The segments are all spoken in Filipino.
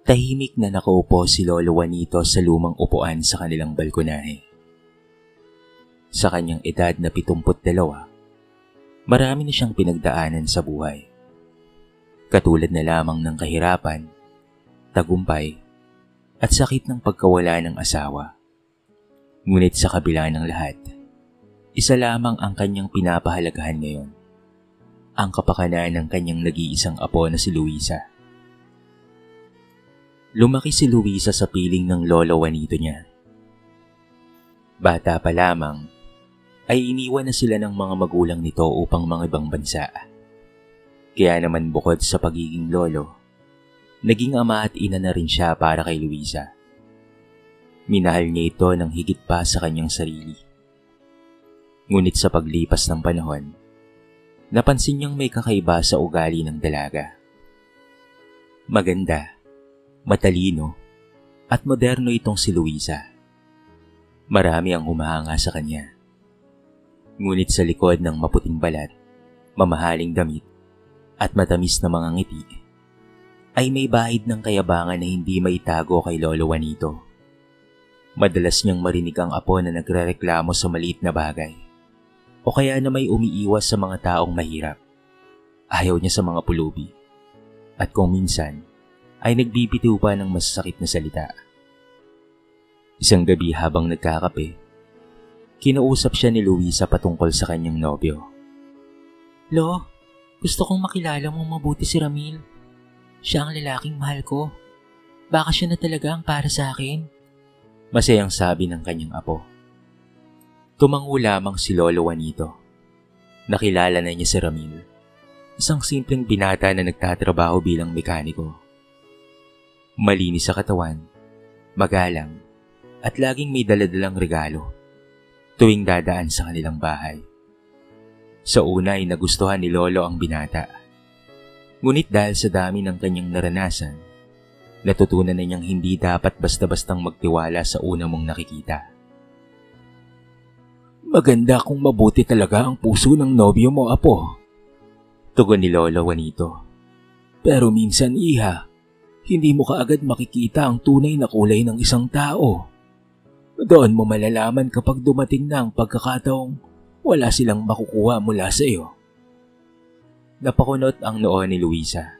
Tahimik na nakaupo si Lolo Juanito sa lumang upuan sa kanilang balkonahe. Sa kanyang edad na 72, marami na siyang pinagdaanan sa buhay. Katulad na lamang ng kahirapan, tagumpay, at sakit ng pagkawala ng asawa. Ngunit sa kabila ng lahat, isa lamang ang kanyang pinapahalagahan ngayon. Ang kapakanan ng kanyang nag-iisang apo na si Luisa. Lumaki si Luisa sa piling ng Lolo Juanito niya. Bata pa lamang, ay iniwan na sila ng mga magulang nito upang mga ibang bansa. Kaya naman bukod sa pagiging lolo, naging ama at ina na rin siya para kay Luisa. Minahal niya ito ng higit pa sa kanyang sarili. Ngunit sa paglipas ng panahon, napansin niyang may kakaiba sa ugali ng dalaga. Maganda, matalino, at moderno itong si Luisa. Marami ang humahanga sa kanya. Ngunit sa likod ng maputing balat, mamahaling damit, at matamis na mga ngiti, ay may bahid ng kayabangan na hindi maitago kay Lolo Juanito. Madalas niyang marinig ang apo na nagrereklamo sa maliit na bagay, o kaya na may umiiwas sa mga taong mahirap. Ayaw niya sa mga pulubi, at kung minsan, ay nagbibitiw pa ng masasakit na salita. Isang gabi habang nagkakape, kinausap siya ni Luisa patungkol sa kanyang nobyo. "Lo, gusto kong makilala mong mabuti si Ramil. Siya ang lalaking mahal ko. Baka siya na talaga ang para sa akin." Masayang sabi ng kanyang apo. Tumango lamang si Lolo Juanito. Nakilala na niya si Ramil, isang simpleng binata na nagtatrabaho bilang mekaniko. Malinis sa katawan, magalang, at laging may daladalang regalo tuwing dadaan sa kanilang bahay. Sa una ay nagustuhan ni Lolo ang binata. Ngunit dahil sa dami ng kanyang naranasan, natutunan na niyang hindi dapat basta-bastang magtiwala sa una mong nakikita. "Maganda kung mabuti talaga ang puso ng nobyo mo, apo," tugon ni Lolo Juanito. "Pero minsan, iha, hindi mo kaagad makikita ang tunay na kulay ng isang tao. Doon mo malalaman kapag dumating na ang pagkakataong wala silang makukuha mula sa iyo." Napakunot ang noo ni Luisa.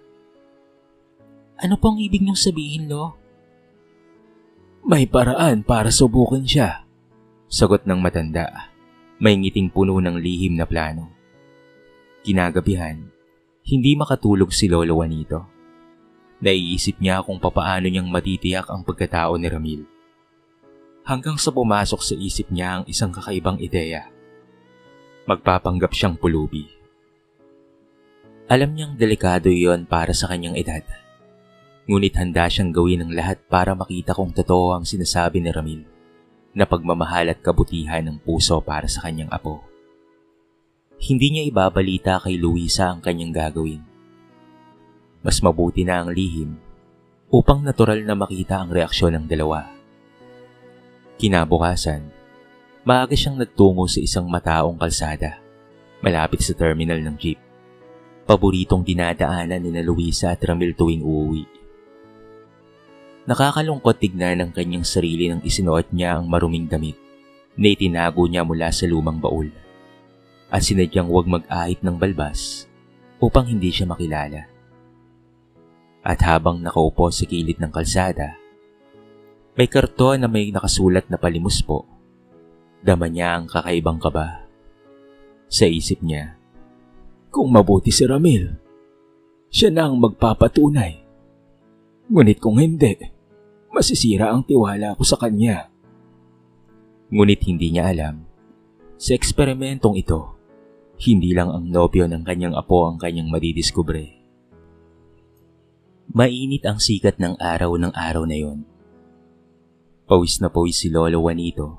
"Ano pong ibig niyong sabihin, Lo?" "May paraan para subukin siya," sagot ng matanda. May ngiting puno ng lihim na plano. Kinagabihan, hindi makatulog si Lolo Juanito. Naiisip niya kung papaano niyang matitiyak ang pagkatao ni Ramil. Hanggang sa pumasok sa isip niya ang isang kakaibang ideya. Magpapanggap siyang pulubi. Alam niyang delikado iyon para sa kanyang edad. Ngunit handa siyang gawin ang lahat para makita kung totoo ang sinasabi ni Ramil na pagmamahal at kabutihan ng puso para sa kanyang apo. Hindi niya ibabalita kay Luisa ang kanyang gagawin. Mas mabuti na ang lihim upang natural na makita ang reaksyon ng dalawa. Kinabukasan, maaga siyang nagtungo sa isang mataong kalsada, malapit sa terminal ng jeep. Paboritong dinadaanan ni Luisa at Ramil tuwing uuwi. Nakakalungkot tignan ng kanyang sarili nang isinuot niya ang maruming damit na itinago niya mula sa lumang baul at sinadyang huwag mag-ahit ng balbas upang hindi siya makilala. At habang nakaupo sa kilid ng kalsada, may karton na may nakasulat na palimuspo. Dama niya ang kakaibang kaba. Sa isip niya, kung mabuti si Ramil, siya na ang magpapatunay. Ngunit kung hindi, masisira ang tiwala ko sa kanya. Ngunit hindi niya alam, sa eksperimentong ito, hindi lang ang nobyo ng kanyang apo ang kanyang madidiskubre. Mainit ang sikat ng araw na yon. Pawis na pawis si Lolo Juanito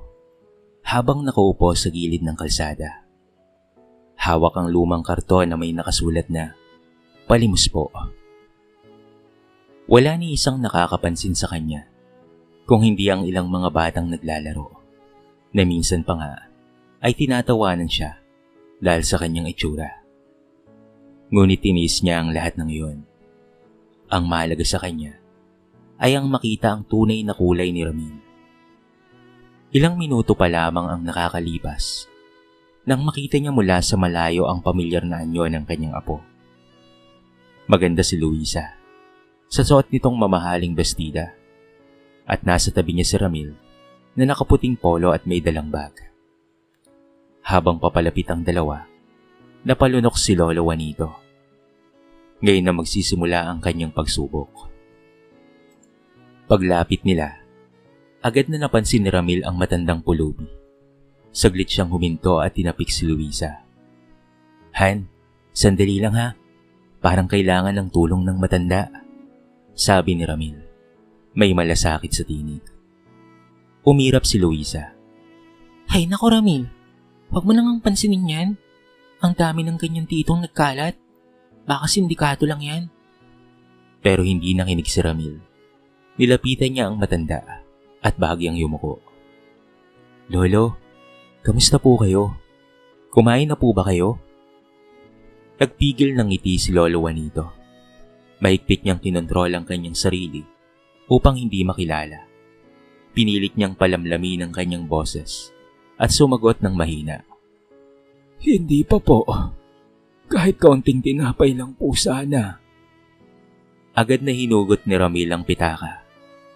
habang nakaupo sa gilid ng kalsada. Hawak ang lumang karton na may nakasulat na palimuspo. Wala ni isang nakakapansin sa kanya kung hindi ang ilang mga batang naglalaro na minsan pa nga ay tinatawanan siya dahil sa kanyang itsura. Ngunit tinis niya ang lahat ng iyon. Ang mahalaga sa kanya ay ang makita ang tunay na kulay ni Ramil. Ilang minuto pa lamang ang nakakalipas nang makita niya mula sa malayo ang pamilyar na anyo ng kanyang apo. Maganda si Luisa sa suot nitong mamahaling bestida at nasa tabi niya si Ramil na nakaputing polo at may dalang bag. Habang papalapit ang dalawa, napalunok si Lolo Juanito. Ngayon na magsisimula ang kanyang pagsubok. Paglapit nila, agad na napansin ni Ramil ang matandang pulubi. Saglit siyang huminto at tinapik si Luisa. "Han, sandali lang ha. Parang kailangan ng tulong ng matanda," sabi ni Ramil. May malasakit sa tinig. Umirap si Luisa. Hay nako Ramil, huwag mo nang pansinin yan. Ang dami ng kanyang titong nagkalat. Baka sindikato lang yan. Pero hindi nakinig si Ramil. Nilapitan niya ang matanda at bahagyang yumuko. "Lolo, kamusta po kayo? Kumain na po ba kayo?" Nagpigil ng ngiti si Lolo Juanito. Mahigpit niyang kinontrol ang kanyang sarili upang hindi makilala. Pinilit niyang palamlamin ang kanyang boses at sumagot ng mahina. "Hindi pa po. Kahit kaunting tinapay lang po sana." Agad na hinugot ni Ramil ang pitaka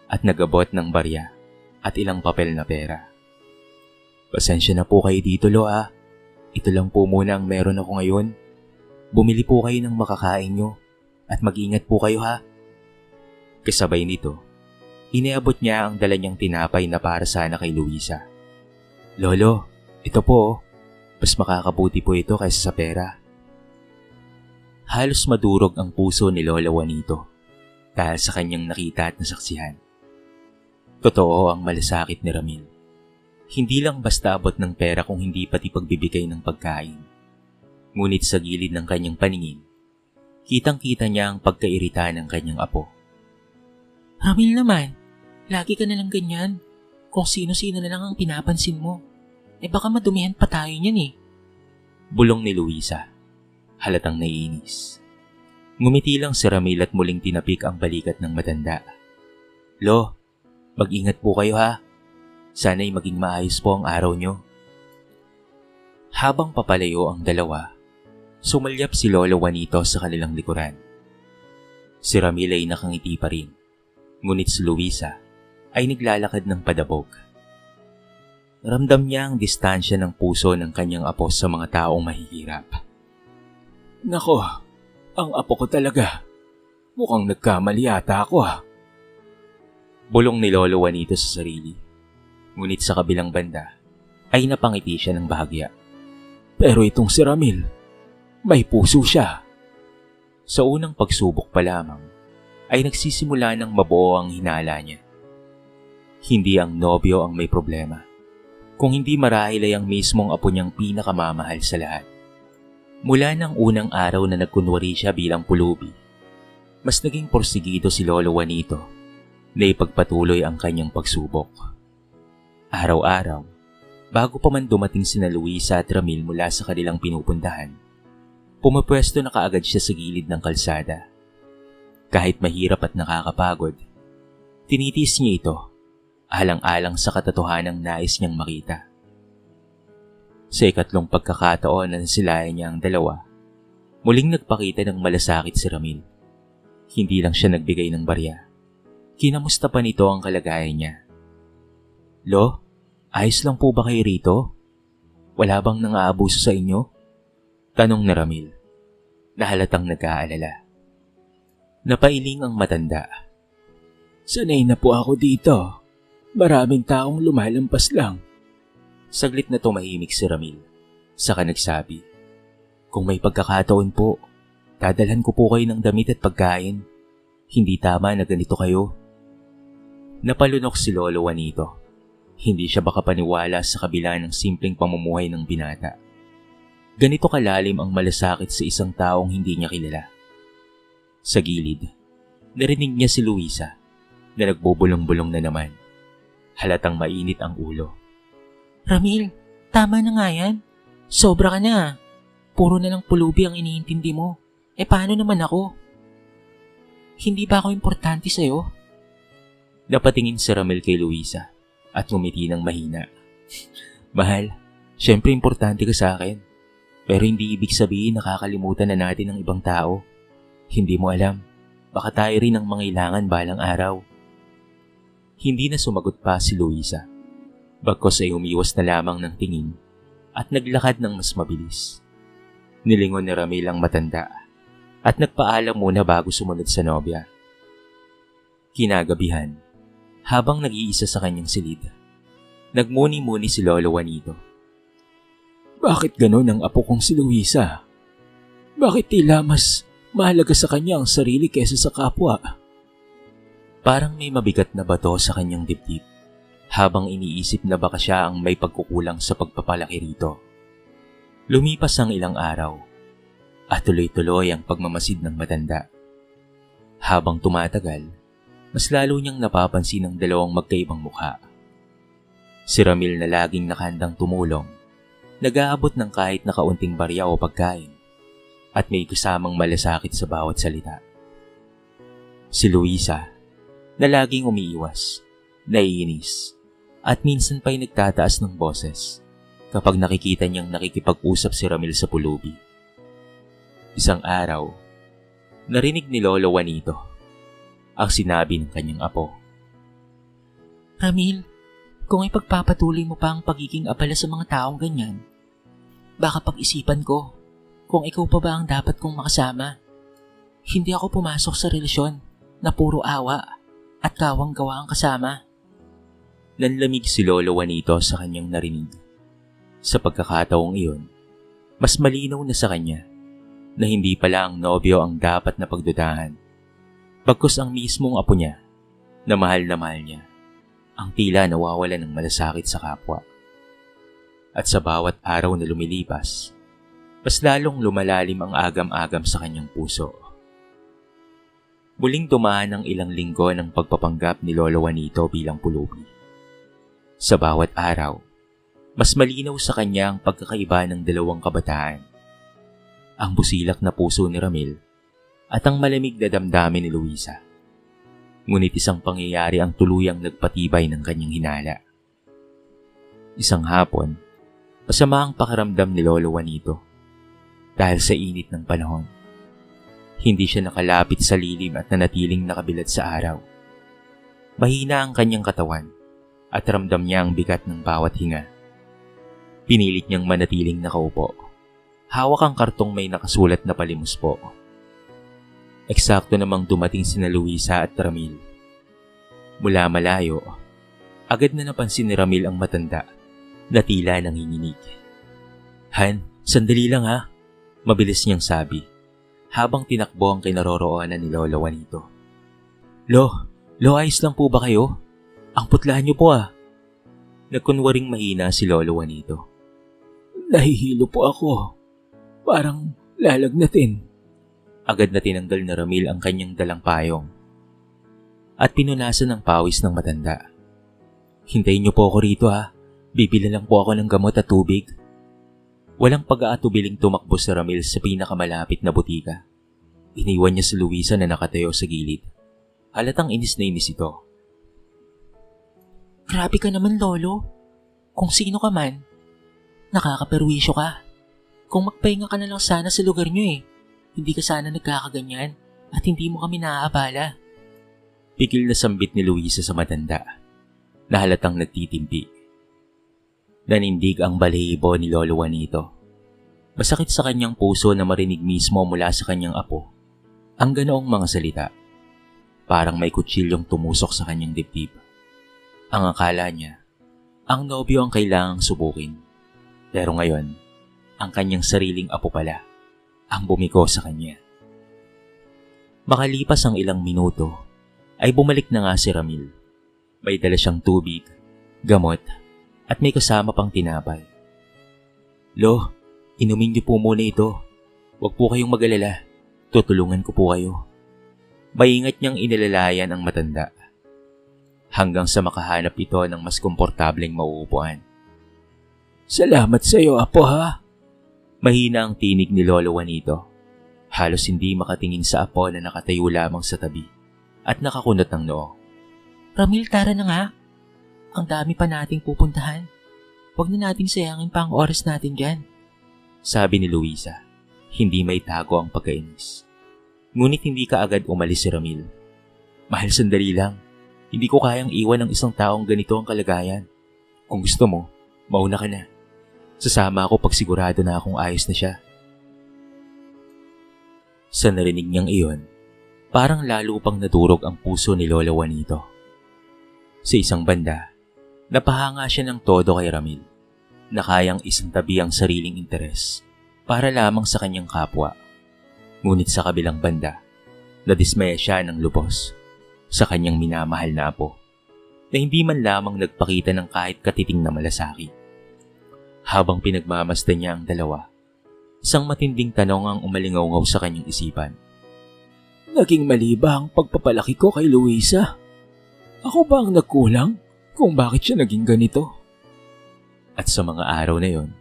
at nagabot ng barya at ilang papel na pera. "Pasensya na po kayo dito, Lo ha. Ito lang po muna ang meron ako ngayon. Bumili po kayo ng makakain nyo at mag-ingat po kayo ha." Kasabay nito, iniabot niya ang dala niyang tinapay na para sana kay Luisa. "Lolo, ito po. Mas makakabuti po ito kaysa sa pera." Halos madurog ang puso ni Lola Juanito dahil sa kanyang nakita at nasaksihan. Totoo ang malasakit ni Ramil. Hindi lang basta abot ng pera kung hindi pati pagbibigay ng pagkain. Ngunit sa gilid ng kanyang paningin, kitang-kita niya ang pagkairita ng kanyang apo. Ramil naman, lagi ka nalang ganyan. Kung sino-sino na lang ang pinapansin mo. Baka madumihan pa tayo niyan eh. Bulong ni Luisa, halatang naiinis. Ngumiti lang si Ramil at muling tinapik ang balikat ng matanda. "Lo, mag-ingat po kayo ha. Sana'y maging maayos po ang araw nyo." Habang papalayo ang dalawa, sumalyap si Lolo Juanito sa kanilang likuran. Si Ramil ay nakangiti pa rin, ngunit si Luisa ay naglalakad ng padabog. Ramdam niya ang distansya ng puso ng kanyang apo sa mga taong mahihirap. "Nako, ang apo ko talaga. Mukhang nagkamali ata ako ha." Bulong ni Lolo Juanito sa sarili. Ngunit sa kabilang banda ay napangiti siya ng bahagya. "Pero itong si Ramil, may puso siya." Sa unang pagsubok pa lamang ay nagsisimula ng mabuo ang hinala niya. Hindi ang nobyo ang may problema, kung hindi marahil ay ang mismong apo niyang pinakamamahal sa lahat. Mula ng unang araw na nagkunwari siya bilang pulubi, mas naging porsigido si Lolo Juanito na ipagpatuloy ang kanyang pagsubok. Araw-araw, bago pa man dumating sina Luisa at Ramil mula sa kanilang pinupuntahan, pumapwesto na kaagad siya sa gilid ng kalsada. Kahit mahirap at nakakapagod, tinitis niya ito, alang-alang sa katotohanang nais niyang makita. Sa ikatlong pagkakataon na nasilayan niya ang dalawa, muling nagpakita ng malasakit si Ramil. Hindi lang siya nagbigay ng barya. Kinamusta pa nito ang kalagayan niya. "Lo, ayos lang po ba kayo rito? Wala bang nang-aabuso sa inyo?" Tanong ni Ramil, na halatang nag-aalala. Napailing ang matanda. "Sanay na po ako dito. Maraming taong lumalampas lang." Saglit na tumahimik si Ramil, saka nagsabi, "Kung may pagkakataon po, dadalhan ko po kayo ng damit at pagkain. Hindi tama na ganito kayo." Napalunok si Lolo Juanito. Hindi siya makapaniwala sa kabila ng simpleng pamumuhay ng binata. Ganito kalalim ang malasakit sa isang taong hindi niya kilala. Sa gilid, narinig niya si Luisa na nagbubulong-bulong na naman. Halatang mainit ang ulo. Ramil, tama na nga yan. Sobra ka na. Puro na lang pulubi ang iniintindi mo. Paano naman ako? Hindi ba ako importante sa'yo? Napatingin si Ramil kay Luisa at ngumiti ng mahina. Mahal, syempre importante ka sa akin. Pero hindi ibig sabihin nakakalimutan na natin ang ibang tao. Hindi mo alam, baka tayo rin ang mangailangan balang araw. Hindi na sumagot pa si Luisa. Bagkos ay umiwas na lamang ng tingin at naglakad ng mas mabilis. Nilingon ni Ramil ang matanda at nagpaalam muna bago sumunod sa nobya. Kinagabihan, habang nag-iisa sa kanyang silid, nagmuni-muni si Lolo Juanito. Bakit ganon ang apo kong si Luisa? Bakit tila mas mahalaga sa kanya ang sarili kesa sa kapwa? Parang may mabigat na bato sa kanyang dibdib habang iniisip na baka siya ang may pagkukulang sa pagpapalaki rito. Lumipas ang ilang araw at tuloy-tuloy ang pagmamasid ng matanda. Habang tumatagal, mas lalo niyang napapansin ang dalawang magkaibang mukha. Si Ramil na laging nakahandang tumulong, nag-aabot ng kahit na kaunting barya o pagkain, at may kasamang malasakit sa bawat salita. Si Luisa, na laging umiiwas, naiinis, at minsan pa'y nagtataas ng boses kapag nakikita niyang nakikipag-usap si Ramil sa pulubi. Isang araw, narinig ni Lolo Juanito ang sinabi ng kanyang apo. Ramil, kung ipagpapatuloy mo pa ang pagiging abala sa mga taong ganyan, baka pag-isipan ko kung ikaw pa ba ang dapat kong makasama. Hindi ako pumasok sa relasyon na puro awa at kawang-gawa ang kasama. Nanlamig si Lolo Juanito sa kanyang narinig. Sa pagkakataong iyon, mas malinaw na sa kanya na hindi pala ang nobyo ang dapat na pagdudahan. Bagkus ang mismong apo niya, na mahal niya, ang tila nawawala ng malasakit sa kapwa. At sa bawat araw na lumilipas, mas lalong lumalalim ang agam-agam sa kanyang puso. Muling dumaan ang ilang linggo ng pagpapanggap ni Lolo Juanito bilang pulubi. Sa bawat araw, mas malinaw sa kanya ang pagkakaiba ng dalawang kabataan. Ang busilak na puso ni Ramil at ang malamig na damdamin ni Luisa. Ngunit isang pangyayari ang tuluyang nagpatibay ng kanyang hinala. Isang hapon, masama ang pakiramdam ni Lolo Juanito dahil sa init ng panahon. Hindi siya nakalapit sa lilim at nanatiling nakabilad sa araw. Mahina ang kanyang katawan at ramdam niya ang bigat ng bawat hinga. Pinilit niyang manatiling nakaupo. Hawak ang kartong may nakasulat na palimos po. Eksakto namang dumating sina Luisa at Ramil. Mula malayo, agad na napansin ni Ramil ang matanda na tila nanginginig. Han, sandali lang ha, mabilis niyang sabi habang tinakbo ang kinaroroonan ni Lolo Juanito. Lo, ayos lang po ba kayo? Ang putlaan niyo po ah. Nagkunwaring mahina si Lolo Juanito. Nahihilo po ako. Parang lalagnatin. Agad na tinanggal na Ramil ang kanyang dalang payong at pinunasan ng pawis ng matanda. Hintayin niyo po ako rito ha. Bibili lang po ako ng gamot at tubig. Walang pag-aatubiling tumakbo si Ramil sa pinakamalapit na butika. Iniwan niya si Luisa na nakatayo sa gilid. Halatang inis na inis ito. Grabe ka naman, Lolo. Kung sino ka man, nakakaperwisyo ka. Kung magpahinga ka na lang sana sa lugar niyo hindi ka sana nagkakaganyan at hindi mo kami naaabala. Pigil na sambit ni Luisa sa matanda na halatang nagtitimpi. Nanindig ang balahibo ni Lolo Juanito. Masakit sa kanyang puso na marinig mismo mula sa kanyang apo ang ganoong mga salita. Parang may kutsilyong tumusok sa kanyang dibdib. Ang akala niya, ang nobyo ang kailangang subukin. Pero ngayon, ang kanyang sariling apo pala ang bumiko sa kanya. Makalipas ang ilang minuto, ay bumalik na nga si Ramil. May dala siyang tubig, gamot, at may kasama pang tinapay. Lo, inumin niyo po muna ito. Huwag po kayong mag-alala. Tutulungan ko po kayo. Maingat niyang inilalayan ang matanda hanggang sa makahanap ito ng mas komportableng mauupuan. Salamat sa iyo, apo ha. Mahina ang tinig ni Lolo Juanito. Halos hindi makatingin sa apo na nakatayo lamang sa tabi at nakakunot ng noo. Ramil, tara na nga. Ang dami pa nating pupuntahan. Huwag na nating sayangin pa ang oras natin dyan. Sabi ni Luisa, hindi may tago ang pagkainis. Ngunit hindi ka agad umalis si Ramil. Mahal, sandali lang. Hindi ko kayang iwan ng isang taong ganito ang kalagayan. Kung gusto mo, mauna ka na. Sasama ako pag sigurado na akong ayos na siya. Sa narinig niyang iyon, parang lalo pang nadurog ang puso ni Lola Juanito. Sa isang banda, napahanga siya ng todo kay Ramil, na kayang isantabi ang sariling interes para lamang sa kanyang kapwa. Ngunit sa kabilang banda, nadismaya siya ng lubos sa kanyang minamahal na apo, na hindi man lamang nagpakita ng kahit katiting na malasakit. Habang pinagmamasdan niya ang dalawa, isang matinding tanong ang umalingaw sa kanyang isipan. Naging mali ba ang pagpapalaki ko kay Luisa? Ako ba ang nagkulang kung bakit siya naging ganito? At sa mga araw na yon,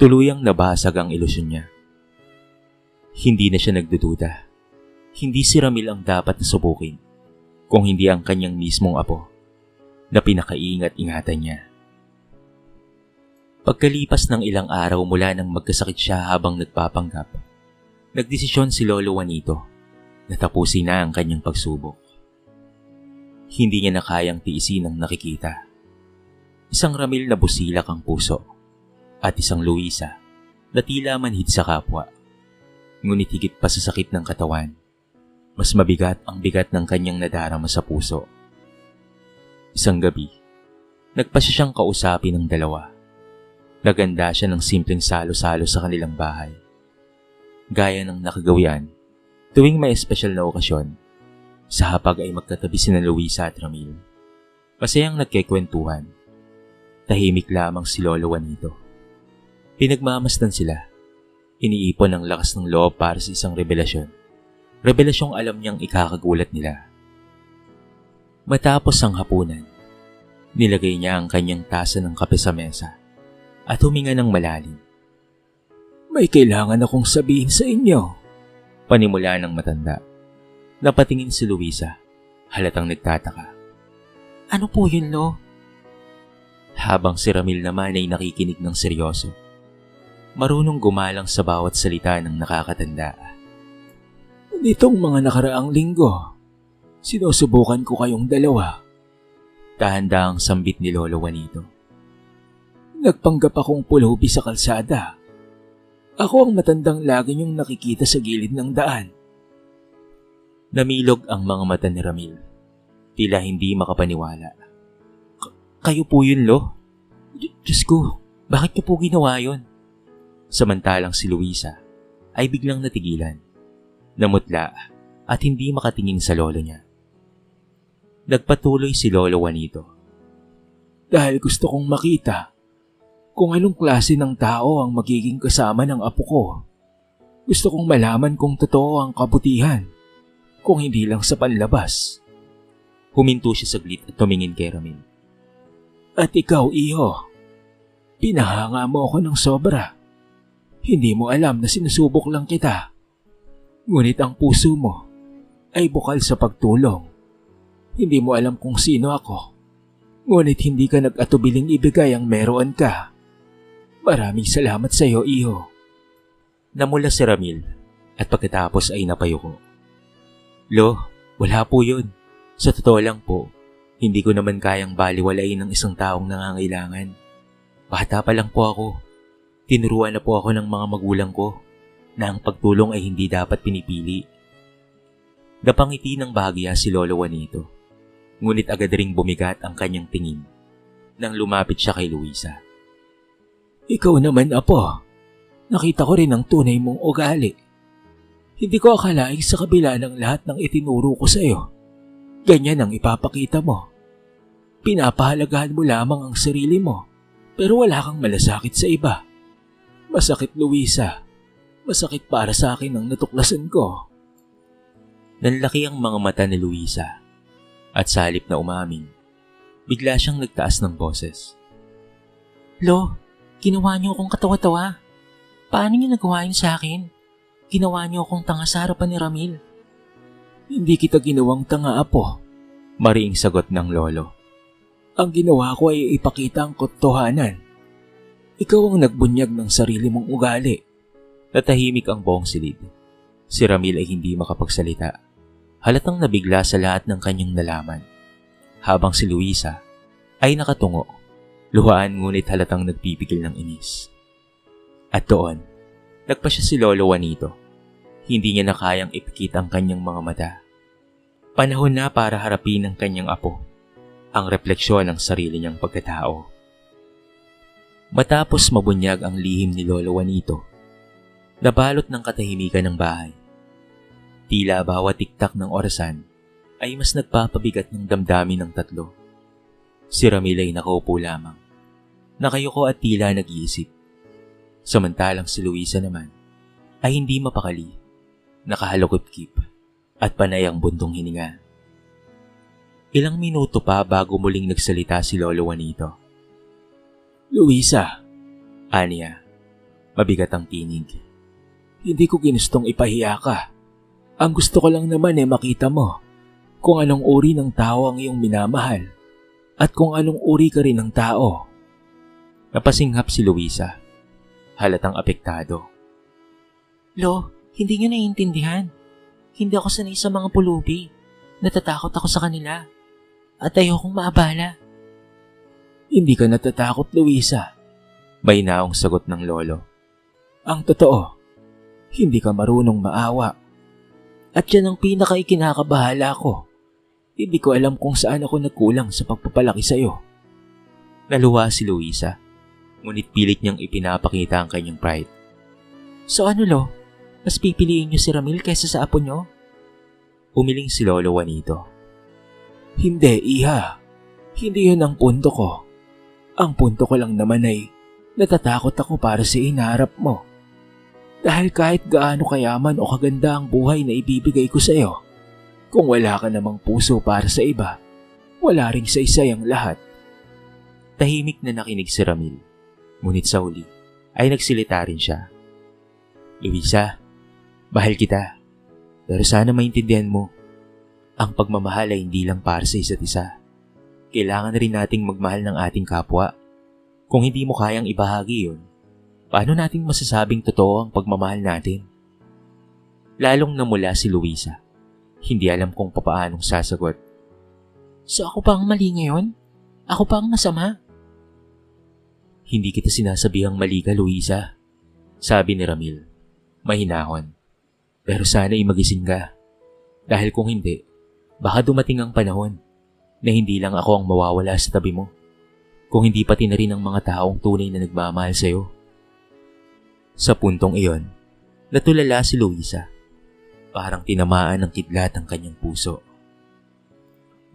tuluyang nabasag ang ilusyon niya. Hindi na siya nagdududa. Hindi si Ramil ang dapat na subukin, kung hindi ang kanyang mismong apo na pinakaingat-ingatan niya. Pagkalipas ng ilang araw mula nang magkasakit siya habang nagpapanggap, nagdesisyon si Lolo Juanito na tapusin na ang kanyang pagsubok. Hindi niya na kayang tiisin ang nakikita. Isang Ramil na busilak ang puso at isang Luisa na tila manhid sa kapwa. Ngunit higit pa sa sakit ng katawan, mas mabigat ang bigat ng kanyang nadarama sa puso. Isang gabi, nagpasya siyang kausapin ng dalawa. Naganda siya ng simpleng salo-salo sa kanilang bahay. Gaya ng nakagawian, tuwing may espesyal na okasyon, sa hapag ay magkatabi sina Luisa at Ramil. Masayang nagkikwentuhan. Tahimik lamang si Lolo Juanito. Pinagmamasdan sila. Iniipon ang lakas ng loob para sa isang revelasyon. Revelasyong alam niyang ikakagulat nila. Matapos ang hapunan, nilagay niya ang kanyang tasa ng kape sa mesa at huminga ng malalim. May kailangan akong sabihin sa inyo. Panimula ng matanda. Napatingin si Luisa, halatang nagtataka. Ano po yun, Lo? Habang si Ramil naman ay nakikinig ng seryoso. Marunong gumalang sa bawat salita ng nakakatanda. Nitong mga nakaraang linggo, sinusubukan ko kayong dalawa. Dahan-dahang sambit ni Lolo Juanito. Nagpanggap akong pulubi sa kalsada. Ako ang matandang lagi niyong nakikita sa gilid ng daan. Namilog ang mga mata ni Ramil. Tila hindi makapaniwala. Kayo po yun, Lo? Diyos ko, bakit niyo po ginawa yun? Samantalang si Luisa ay biglang natigilan, namutla at hindi makatingin sa lolo niya. Nagpatuloy si Lolo Juanito. Dahil gusto kong makita kung anong klase ng tao ang magiging kasama ng apo ko. Gusto kong malaman kung totoo ang kabutihan, kung hindi lang sa panlabas. Huminto siya saglit at tumingin kay Ramil. At ikaw, iho, pinahanga mo ako ng sobra. Hindi mo alam na sinusubok lang kita. Ngunit ang puso mo ay bukal sa pagtulong. Hindi mo alam kung sino ako. Ngunit hindi ka nag-atubiling ibigay ang meron ka. Maraming salamat sa iyo, iho. Namula si Ramil at pagkatapos ay napayuko. Lo, wala po yun. Sa totoo lang po, hindi ko naman kayang baliwalain ng isang taong nangangailangan. Bata pa lang po ako. Tinuruan na po ako ng mga magulang ko na ang pagtulong ay hindi dapat pinipili. Napangiti ng bahagya si Lolo Juanito, ngunit agad ring bumigat ang kanyang tingin nang lumapit siya kay Luisa. Ikaw naman, apo. Nakita ko rin ang tunay mong ugali. Hindi ko akalaing sa kabila ng lahat ng itinuro ko sa iyo, ganyan ang ipapakita mo. Pinapahalagahan mo lamang ang sarili mo, pero wala kang malasakit sa iba. Masakit, Luisa. Masakit para sa akin ang natuklasan ko. Nanlaki ang mga mata ni Luisa at sa halip na umamin, bigla siyang nagtaas ng boses. Lo, ginawa niyo akong katawa-tawa. Paano niyo nagawa yun sa akin? Ginawa niyo akong tanga sa harapan ni Ramil. Hindi kita ginawang tanga, apo. Mariing sagot ng lolo. Ang ginawa ko ay ipakita ang katotohanan. Ikaw ang nagbunyag ng sarili mong ugali. Natahimik ang buong silid. Si Ramil ay hindi makapagsalita. Halatang nabigla sa lahat ng kanyang nalaman. Habang si Luisa ay nakatungo, luhaan ngunit halatang nagpipigil ng inis. At doon, nagpa siya si Lolo Juanito. Hindi niya na kayang ipikit ang kanyang mga mata. Panahon na para harapin ng kanyang apo ang refleksyon ng sarili niyang pagkatao. Matapos mabunyag ang lihim ni Lolo Juanito, nabalot ng katahimikan ng bahay. Tila bawat tiktak ng orasan ay mas nagpapabigat ng damdamin ng tatlo. Si Ramil ay nakaupo lamang, nakayuko at tila nag-iisip. Samantalang si Luisa naman ay hindi mapakali, nakahalukot-kip at panay ang buntong hininga. Ilang minuto pa bago muling nagsalita si Lolo Juanito. Luisa, Aniya, mabigat ang tinig. hindi ko ginustong ipahiya ka. Ang gusto ko lang naman ay makita mo kung anong uri ng tao ang iyong minamahal at kung anong uri ka rin ng tao. Napasinghap si Luisa, halatang apektado. Lo, hindi niyo naiintindihan. Hindi ako sanay sa mga pulubi. Natatakot ako sa kanila. At ayokong maabala. Hindi ka natatakot, Luisa. May naong sagot ng lolo. Ang totoo, hindi ka marunong maawa. At yan ang pinaka-ikinakabahala ko. Hindi ko alam kung saan ako nagkulang sa pagpapalaki sa'yo. Naluwa si Luisa, ngunit pilit niyang ipinapakita ang kanyang pride. So ano lo? Mas pipiliin niyo si Ramil kaysa sa apo niyo? Umiling si Lolo Juanito. Hindi, Iha. Hindi yun ang punto ko. Ang punto ko lang naman ay natatakot ako para sa inaharap mo. Dahil kahit gaano kayaman o kaganda ang buhay na ibibigay ko sa iyo, kung wala ka namang puso para sa iba, wala ring sa isa ang lahat. Tahimik na nakinig si Ramil, ngunit sa huli ay nagsilita rin siya. Luisa, mahal kita, pero sana maintindihan mo, ang pagmamahal ay hindi lang para sa isa't isa. Kailangan rin nating magmahal ng ating kapwa. Kung hindi mo kayang ibahagi yun, paano nating masasabing totoo ang pagmamahal natin? Lalong namula si Luisa. Hindi alam kung papaanong sasagot. So ako pa ang mali ngayon? Ako pa ang masama? Hindi kita sinasabihang mali ka, Luisa, sabi ni Ramil. Mahinahon. Pero sana'y magising ka. Dahil kung hindi, baka dumating ang panahon na hindi lang ako ang mawawala sa tabi mo. Kung hindi pati na rin ang mga taong tunay na nagmamahal sa'yo. Sa puntong iyon, natulala si Luisa. Parang tinamaan ng kidlat ang kanyang puso.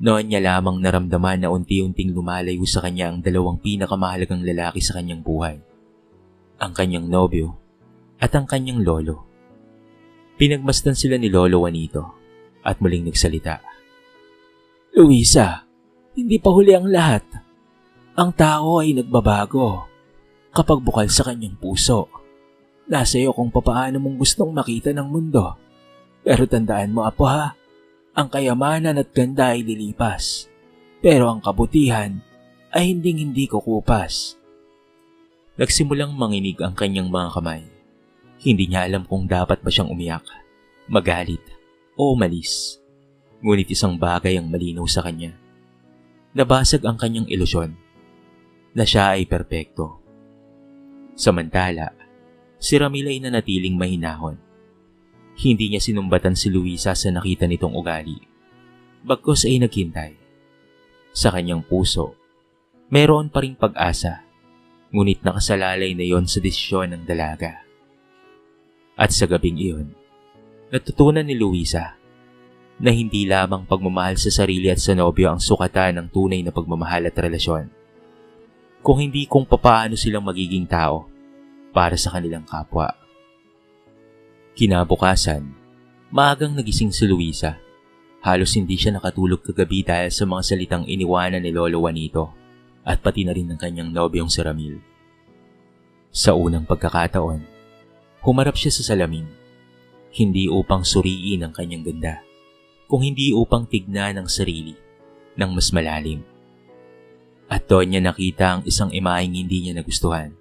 Noon niya lamang naramdaman na unti-unting lumalayo sa kanya ang dalawang pinakamahalagang lalaki sa kanyang buhay. Ang kanyang nobyo at ang kanyang lolo. Pinagmasdan sila ni Lolo Juanito at muling nagsalita. Luisa, hindi pa huli ang lahat. Ang tao ay nagbabago kapag bukal sa kanyang puso. Nasa iyo kung papaano mong gustong makita ng mundo. Pero tandaan mo, apo ha, ang kayamanan at ganda ay lilipas. Pero ang kabutihan ay hinding-hindi kukupas. Nagsimulang manginig ang kanyang mga kamay. Hindi niya alam kung dapat ba siyang umiyak, magalit, o umalis. Ngunit isang bagay ang malinaw sa kanya. Nabasag ang kanyang ilusyon na siya ay perpekto. Samantala, si Ramil ay nanatiling mahinahon. Hindi niya sinumbatan si Luisa sa nakita nitong ugali. Bagkus ay naghintay. Sa kanyang puso, meron pa ring pag-asa, ngunit nakasalalay na yon sa desisyon ng dalaga. At sa gabing iyon, natutunan ni Luisa na hindi lamang pagmamahal sa sarili at sa nobyo ang sukatan ng tunay na pagmamahal at relasyon, kung hindi kung papaano silang magiging tao para sa kanilang kapwa. Kinabukasan, maagang nagising si Luisa. Halos hindi siya nakatulog kagabi dahil sa mga salitang iniwanan ni Lolo Juanito at pati na rin ng kanyang nobyong si Ramil. Sa unang pagkakataon, humarap siya sa salamin, hindi upang suriin ang kanyang ganda, kung hindi upang tignan ang sarili ng mas malalim. At doon niya nakita ang isang imaheng hindi niya nagustuhan.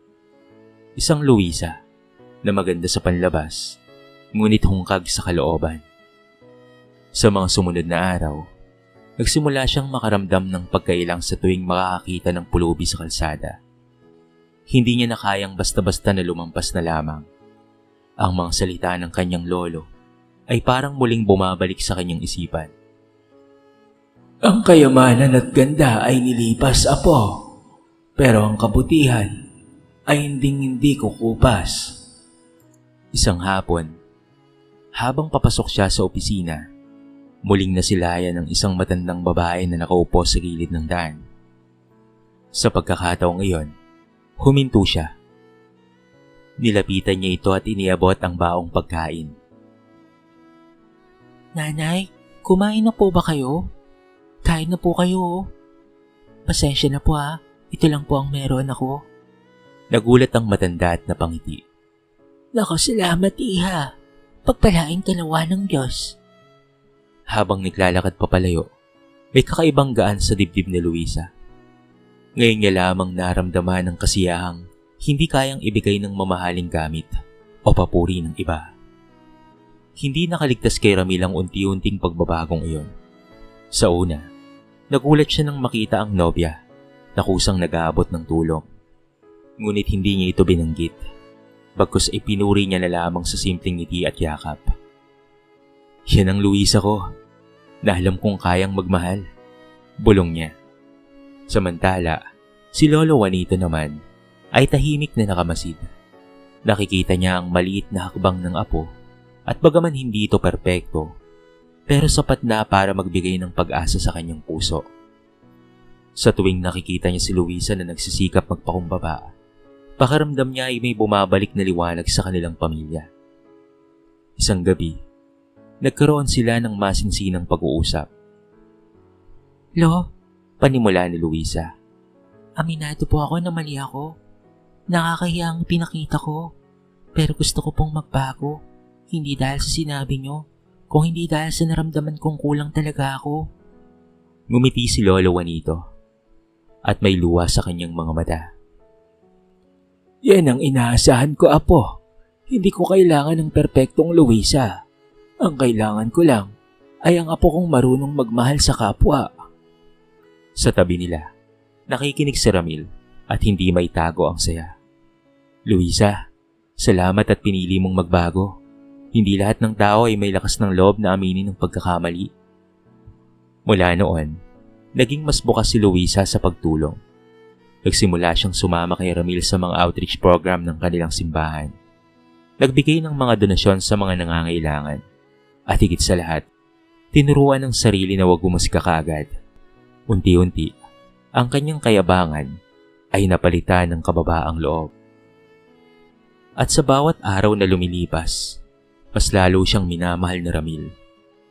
Isang Luisa na maganda sa panlabas, ngunit hungkag sa kalooban. Sa mga sumunod na araw, nagsimula siyang makaramdam ng pagkailang sa tuwing makakakita ng pulubi sa kalsada. Hindi niya na kayang basta-basta na lumampas na lamang. Ang mga salita ng kanyang lolo ay parang muling bumabalik sa kanyang isipan. Ang kayamanan at ganda ay nilipas, apo. Pero ang kabutihan ay hindi kukupas. Isang hapon, habang papasok siya sa opisina, muling nasilayan ng isang matandang babae na nakaupo sa gilid ng daan. Sa pagkakataong iyon, huminto siya. Nilapitan niya ito at iniabot ang baong pagkain. Nanay, kumain na po ba kayo? Kain na po kayo. Pasensya na po ha. Ito lang po ang meron ako. Nagulat ang matanda at napangiti. Naku, salamat iha. Pagpalain ka nawa ng Diyos. Habang naglalakad papalayo, may kakaibang gaan sa dibdib ni Luisa. Ngayon niya lamang naramdaman ng kasiyahang hindi kayang ibigay ng mamahaling gamit o papuri ng iba. Hindi nakaligtas kay Ramil ang unti-unting pagbabagong iyon. Sa una, nagulat siya nang makita ang nobya na kusang nag-aabot ng tulong. Ngunit hindi niya ito binanggit, bagkus ipinuri niya na lamang sa simpleng ngiti at yakap. Yan ang Luisa ko, na alam kong kayang magmahal, bulong niya. Samantala, si Lolo Juanito naman ay tahimik na nakamasid. Nakikita niya ang maliit na hakbang ng apo at bagaman hindi ito perpekto, pero sapat na para magbigay ng pag-asa sa kanyang puso. Sa tuwing nakikita niya si Luisa na nagsisikap magpakumbaba, pakiramdam niya ay may bumabalik na liwanag sa kanilang pamilya. Isang gabi, nagkaroon sila ng masinsinang pag-uusap. Lo, Panimula ni Luisa. Aminado po ako na mali ako. Nakakahiya ang pinakita ko. Pero gusto ko pong magbago. Hindi dahil sa sinabi nyo, kung hindi dahil sa naramdaman kong kulang talaga ako. Ngumiti si Lolo Juanito at may luha sa kanyang mga mata. Yan ang inaasahan ko, apo. Hindi ko kailangan ng perpektong Luisa. Ang kailangan ko lang ay ang apo kong marunong magmahal sa kapwa. Sa tabi nila, nakikinig si Ramil at hindi maitago ang saya. Luisa, salamat at pinili mong magbago. Hindi lahat ng tao ay may lakas ng loob na aminin ng pagkakamali. Mula noon, naging mas bukas si Luisa sa pagtulong. Nagsimula siyang sumama kay Ramil sa mga outreach program ng kanilang simbahan. Nagbigay ng mga donasyon sa mga nangangailangan. At higit sa lahat, tinuruan ng sarili na huwag umusga kaagad. Unti-unti, ang kanyang kayabangan ay napalitan ng kababaang loob. At sa bawat araw na lumilipas, mas lalo siyang minamahal na Ramil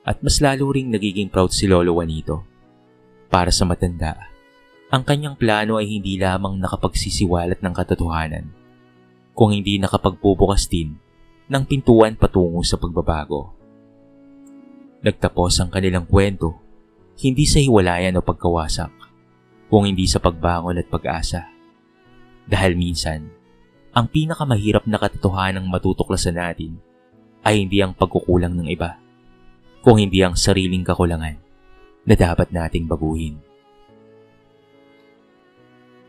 at mas lalo ring nagiging proud si Lolo Juanito. Para sa matanda, ang kanyang plano ay hindi lamang nakapagsisiwalat ng katotohanan, kung hindi nakapagbubukas din ng pintuan patungo sa pagbabago. Nagtapos ang kanilang kwento, hindi sa hiwalayan o pagkawasak, kung hindi sa pagbangon at pag-asa. Dahil minsan, ang pinakamahirap na katotohanang matutuklasan natin ay hindi ang pagkukulang ng iba, kung hindi ang sariling kakulangan na dapat nating baguhin.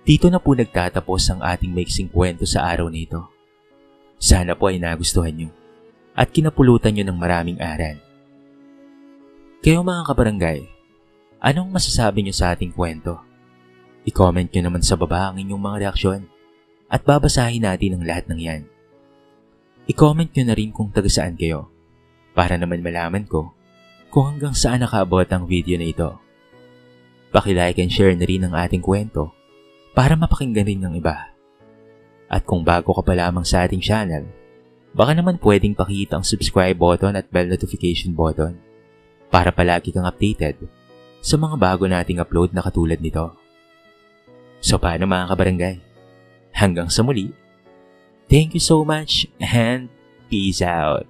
Dito na po nagtatapos ang ating maiksing kwento sa araw na ito. Sana po ay nagustuhan nyo at kinapulutan nyo ng maraming aral. Kayo mga kabarangay, anong masasabi nyo sa ating kwento? I-comment nyo naman sa baba ang inyong mga reaksyon at babasahin natin ang lahat ng yan. I-comment nyo na rin kung taga saan kayo para naman malaman ko kung hanggang saan nakaabot ang video na ito. Paki-like and share na rin ang ating kwento para mapakinggan rin ng iba. At kung bago ka pa lamang sa ating channel, baka naman pwedeng pakita ang subscribe button at bell notification button para palagi kang updated sa mga bago nating upload na katulad nito. So paano mga kabarangay? Hanggang sa muli. Thank you so much and peace out.